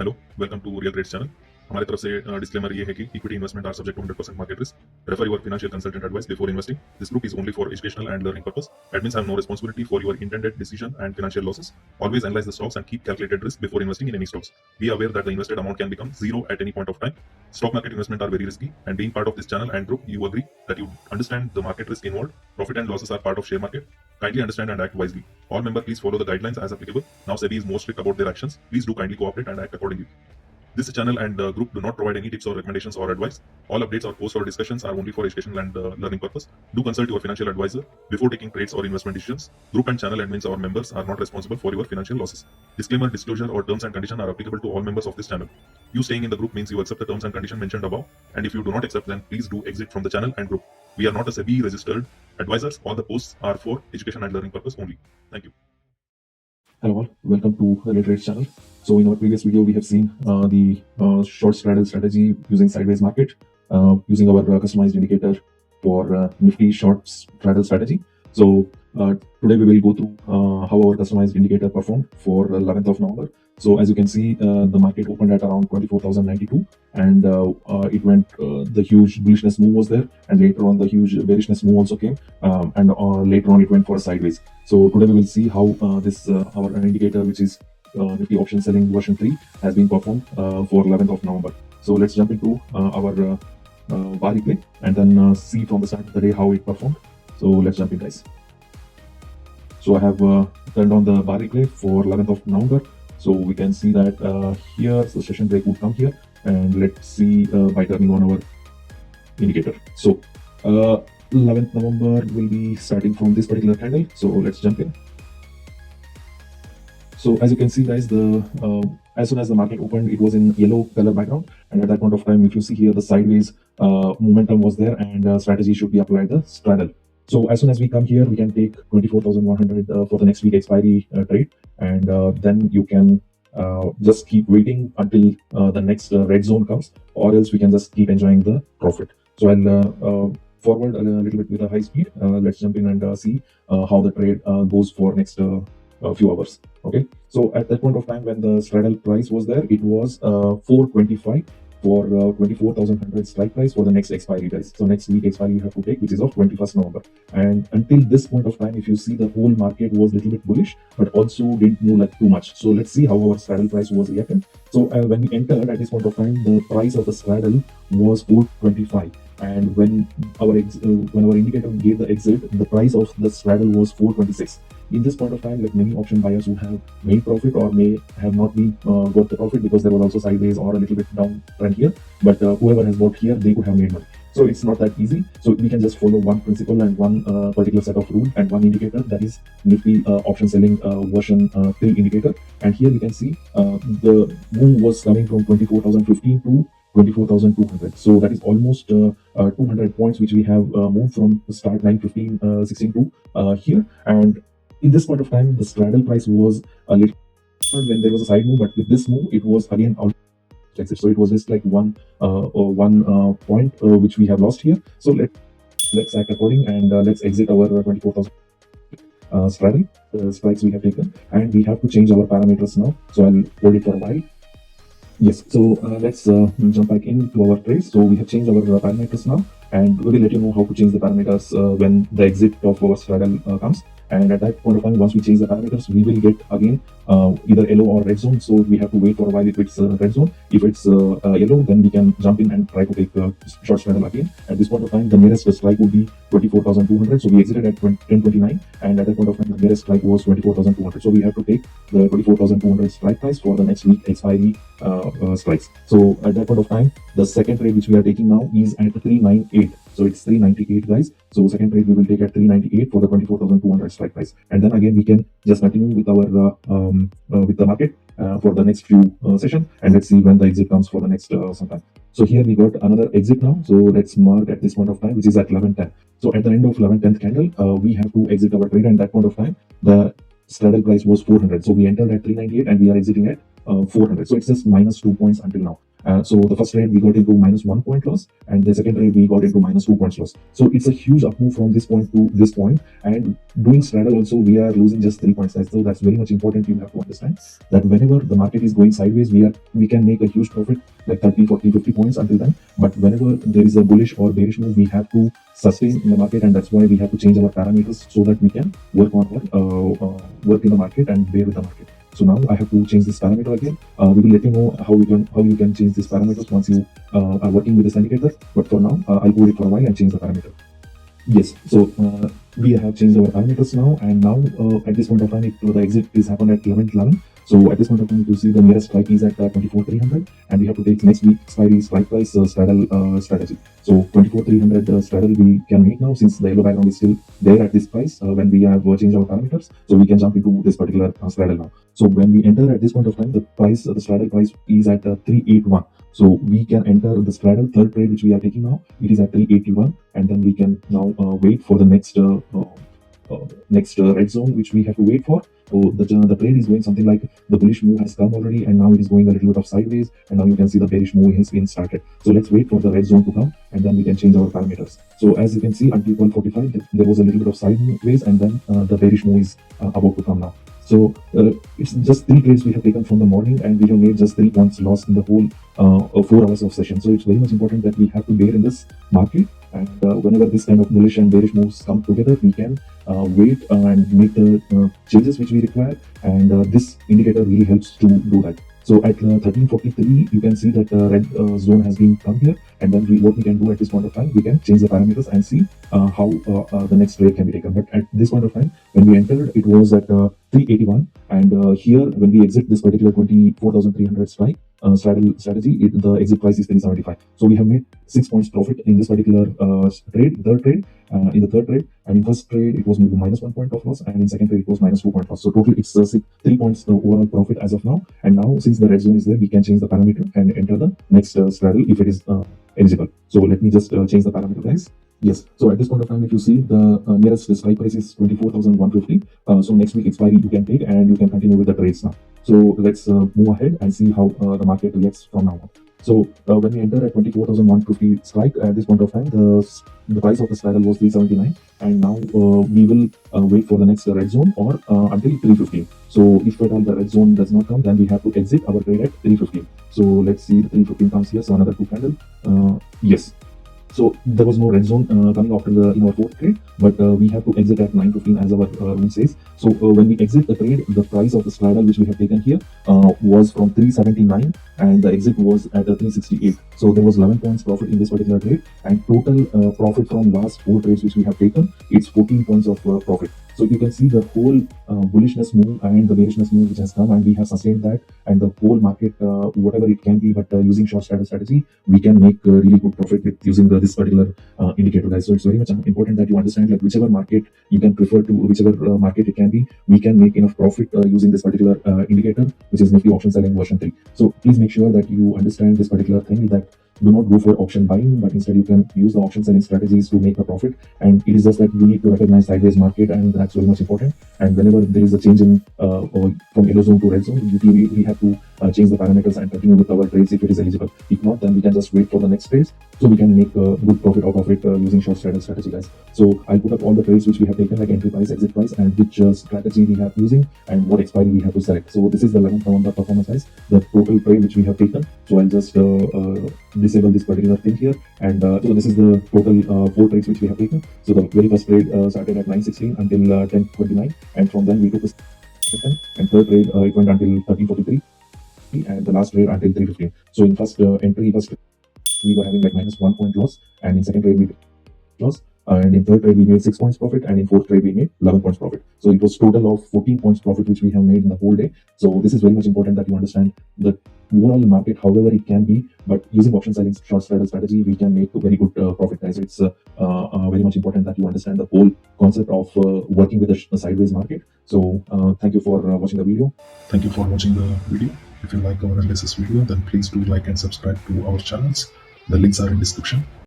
Hello, welcome to real trades channel. हमारी तरफ से डिस्क्लेमर ये है कि equity investment are subject to 100% market risk. Refer your financial consultant advice before investing. This group is only for educational and learning purpose. Admins have no responsibility for your intended decision and financial losses. Always analyze the stocks and keep calculated risk before investing in any stocks. Be aware that the invested amount can become zero at any point of time. Stock market investment are very risky, and being part of this channel and group, you agree that you understand the market risk involved. Profit and losses are part of share market. Kindly understand and act wisely. All members, please follow the guidelines as applicable. Now SEBI is more strict about their actions. Please do kindly cooperate and act accordingly. This channel and group do not provide any tips or recommendations or advice. All updates or posts or discussions are only for educational and learning purpose. Do consult your financial advisor before taking trades or investment decisions. Group and channel admins or members are not responsible for your financial losses. Disclaimer, disclosure or terms and conditions are applicable to all members of this channel. You staying in the group means you accept the terms and conditions mentioned above, and if you do not accept, then please do exit from the channel and group. We are not a SEBI registered advisors. All the posts are for education and learning purpose only. Thank you. Hello all, welcome to RealTrades channel. So in our previous video we have seen the short straddle strategy using sideways market, using our customized indicator for Nifty short straddle strategy. So today we will go through how our customized indicator performed for 11th of November. So as you can see, the market opened at around 24,092, and it went, the huge bullishness move was there, and later on the huge bearishness move also came, and later on it went for sideways. So today we will see how this our indicator, which is Nifty option selling version 3, has been performed for 11th of November. So let's jump into our bar replay and then see from the start of the day how it performed. So let's jump in, guys. So I have turned on the bar replay for 11th of November. So we can see that here the session break would come here, and let's see by turning on our indicator. So 11th November will be starting from this particular candle. So let's jump in. So as you can see, guys, the as soon as the market opened, it was in yellow color background, and at that point of time, if you see here, the sideways momentum was there, and strategy should be applied the straddle. So as soon as we come here, we can take 24,100 for the next week expiry trade, and then you can just keep waiting until the next red zone comes, or else we can just keep enjoying the profit. So I'll forward a little bit with a high speed. Let's jump in and see how the trade goes for next few hours. Okay, so at that point of time when the straddle price was there, it was 425 for 24,100 strike price for the next expiry, guys. So next week expiry you have to take, which is of 21st November. And until this point of time, if you see, the whole market was a little bit bullish, but also didn't move like too much. So let's see how our straddle price was reacting. So when we entered at this point of time, the price of the straddle was 425. And when our indicator gave the exit, the price of the straddle was 426. In this point of time, like, many option buyers who have made profit or may have not been got the profit because there was also sideways or a little bit down trend here, but whoever has bought here, they could have made money. So it's not that easy. So we can just follow one principle and one particular set of rule and one indicator, that is Nifty option selling version 3 indicator. And here we can see the move was coming from 24,015 to 24,200. So that is almost 200 points which we have moved from the start 915 16 to here. And in this point of time, the straddle price was a little when there was a side move, but with this move, it was again out exit. So it was just like one point which we have lost here. So let's act according, and let's exit our 24,000 straddle strikes we have taken, and we have to change our parameters now. So I'll hold it for a while. Yes, so let's jump back into our trades. So we have changed our parameters now, and we will let you know how to change the parameters when the exit of our straddle comes. And at that point of time, once we change the parameters, we will get again either yellow or red zone. So we have to wait for a while if it's red zone. If it's yellow, then we can jump in and try to take short straddle again. At this point of time, the nearest strike would be 24,200. So we exited at 1029, and at that point of time, the nearest strike was 24,200. So we have to take the 24,200 strike price for the next week expiry strikes. So at that point of time, the second trade which we are taking now is at 398. So it's 398, guys. So second trade we will take at 398 for the 24,200 strike price, and then again we can just continue with our with the market for the next few session, and let's see when the exit comes for the next sometime. So here we got another exit now. So let's mark at this point of time, which is at 11:10. So at the end of 11:10 candle, we have to exit our trade, and at that point of time, the straddle price was 400. So we entered at 398, and we are exiting at 400. So it's just minus 2 points until now. So the first trade we got into minus 1 point loss, and the second trade we got into minus 2 points loss. So it's a huge up move from this point to this point, and doing straddle also we are losing just 3 points. So that's very much important. You have to understand that whenever the market is going sideways, we can make a huge profit like 30, 40, 50 points until then. But whenever there is a bullish or bearish move, we have to sustain in the market, and that's why we have to change our parameters so that we can work on work in the market and bear with the market. So now I have to change this parameter again. We will let you know how you can change these parameters once you are working with this indicator. But for now, I'll hold it for a while and change the parameter. Yes, so we have changed our parameters now, and now at this point of time, the exit is happened at 11:11. So at this point of time, you see the nearest strike is at 24,300, and we have to take next week expiry strike price straddle strategy. So 24,300 straddle we can make now, since the yellow background is still there at this price when we have changed our parameters. So we can jump into this particular straddle now. So when we enter at this point of time, the straddle price is at 381. So we can enter the straddle third trade which we are taking now. It is at 381, and then we can now wait for the next red zone which we have to wait for. So the trade is going something like the bullish move has come already, and now it is going a little bit of sideways, and now you can see the bearish move has been started. So let's wait for the red zone to come, and then we can change our parameters. So as you can see, until 12:45 there was a little bit of sideways, and then the bearish move is about to come now. So it's just 3 trades we have taken from the morning, and we have made just 3 points loss in the whole 4 hours of session. So it's very much important that we have to bear in this market, and whenever this kind of bullish and bearish moves come together, we can wait and make the changes which we require, and this indicator really helps to do that. So at 13:43, you can see that the red zone has been come here, and then what we can do at this point of time, we can change the parameters and see how the next trade can be taken. But at this point of time, when we entered, it was at 381, and here when we exit this particular 24,300 strike straddle strategy, the exit price is 375. So we have made 6 points profit in this particular third trade. In the third trade, and in first trade it was minus 1 point of loss, and in second trade it was minus 2 point loss. So total it's 3 points overall profit as of now. And now since the red zone is there, we can change the parameter and enter the next straddle if it is eligible. So let me just change the parameter, guys. Yes, so at this point of time, if you see the nearest strike price is 24,150. So next week expiry you can take, and you can continue with the trades now. So let's move ahead and see how the market reacts from now on. So when we enter at 24,150 strike, at this point of time, the price of the straddle was 379, and now we will wait for the next red zone or until 315. So if at all the red zone does not come, then we have to exit our trade at 315. So let's see, the 315 comes here. So another 2 candle. Yes. So there was no red zone coming after in our fourth trade, but we have to exit at 9:15 as our rule says. So when we exit the trade, the price of the straddle which we have taken here was from 379, and the exit was at 368. So there was 11 points profit in this particular trade, and total profit from last 4 trades which we have taken, it's 14 points of profit. So you can see the whole bullishness move and the bearishness move which has come, and we have sustained that, and the whole market, whatever it can be, but using short straddle strategy, we can make really good profit with using this particular indicator, guys. So it's very much important that you understand, like whichever market you can prefer to, whichever market it can be, we can make enough profit using this particular indicator, which is Nifty option selling version 3. So please make sure that you understand this particular thing, that do not go for option buying, but instead you can use the option selling strategies to make the profit. And it is just that you need to recognize sideways market, and that's very much important. And whenever there is a change in from yellow zone to red zone, we have to change the parameters and continue with our trades if it is eligible. If not, then we can just wait for the next trades, so we can make a good profit out of it using short straddle strategy, guys. So I'll put up all the trades which we have taken, like entry price, exit price, and which strategy we have using, and what expiry we have to select. So this is the 11th November performance, guys, the total trade which we have taken. So I'll just disable this particular thing here, and so this is the total 4 trades which we have taken. So the very first trade started at 9:16 until 10:29, and from then we took a second and third trade, it went until 13:43, and the last trade until 3:15. So in first we were having like minus 1 point loss, and in second trade we loss, and in third trade we made 6 points profit, and in fourth trade we made 11 points profit. So it was total of 14 points profit which we have made in the whole day. So this is very much important that you understand the overall market, however it can be, but using option selling short straddle strategy, we can make a very good profit, guys. It's very much important that you understand the whole concept of working with a sideways market. So thank you for watching the video. Thank you for watching the video. If you like our analysis video, then please do like and subscribe to our channels. The links are in description.